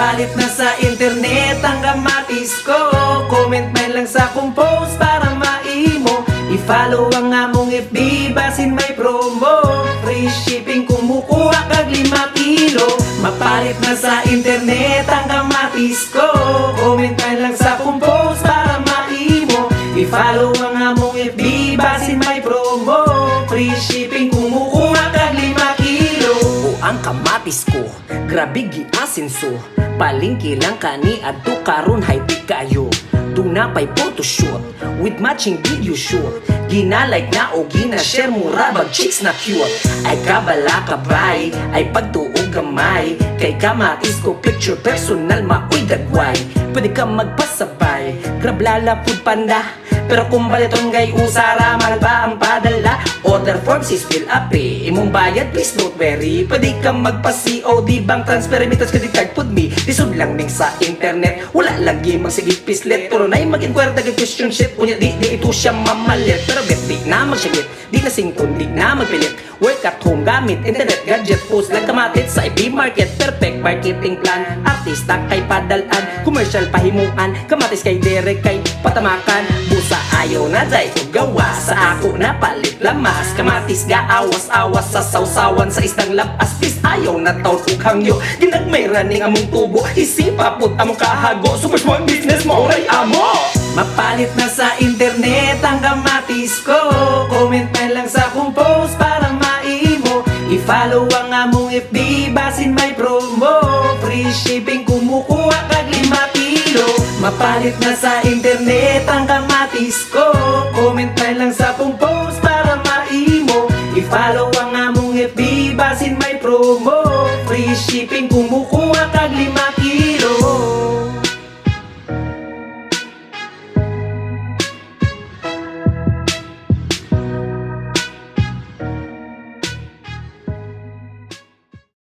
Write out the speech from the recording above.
Mapalit na sa internet ang kamatis ko. Comment man lang sa kong post para maimo. I-follow ang among FB basin may promo. Free shipping kung mukuha kag 5 kilo. Mapalit na sa internet ang kamatis ko. Comment man lang sa kong post para maimo. I-follow ang among FB basin may promo. Free shipping kung mukuha kag 5 kilo. O ang kamatis ko, grabe giasinso. Palingki lang kani adto karon high-tech kayo. Tuna pa'y photoshoot with matching video shoot. Ginalike na o ginashare mura bag chicks na cute. Ay kabala kabay, ay pagtuog gamay. Kay kamatis ko picture personal maoy dagway. Pwede ka magpasabay, grab lalapod panda. Pero kung baliton gay usara, mahal ba ang padala? Order forms is fill up eh. Imong bayad please don't worry. Pwede kang magpa-COD bank transfer remittance credit card pud me. Lisod lang ning sa internet. Wala lagi magsigig pislet. Pero na'y mag-inquire dagag question shit. Unya di ito siya mamalit. Pero bet di na magsigit. Di na singkon, di na magpilit. Work at home gamit internet gadget. Post lang kamatit sa FB market. Perfect marketing plan. Artista kay padalan. Commercial pahimuan. Kamatis kay derek kay patamakan. Busa ayaw na day ko gawa. Sa ako na palit lamas. Kamatis ga awas-awas sa sausawan sa isdang lapas. Please ayaw na taon ug hangyo. Ginagmay raning among tubo. Isipa put among kahago. Super small business mo ray amo. Mapalit na sa internet ang kamatis ko. Comment man lang sa kong post para maimo. I-follow ang among FB basin may promo. Free shipping kumukuha kag 5 kilo. Mapalit na sa internet ang kamatis ko. Comment man lang sa kong post para maimo. I-follow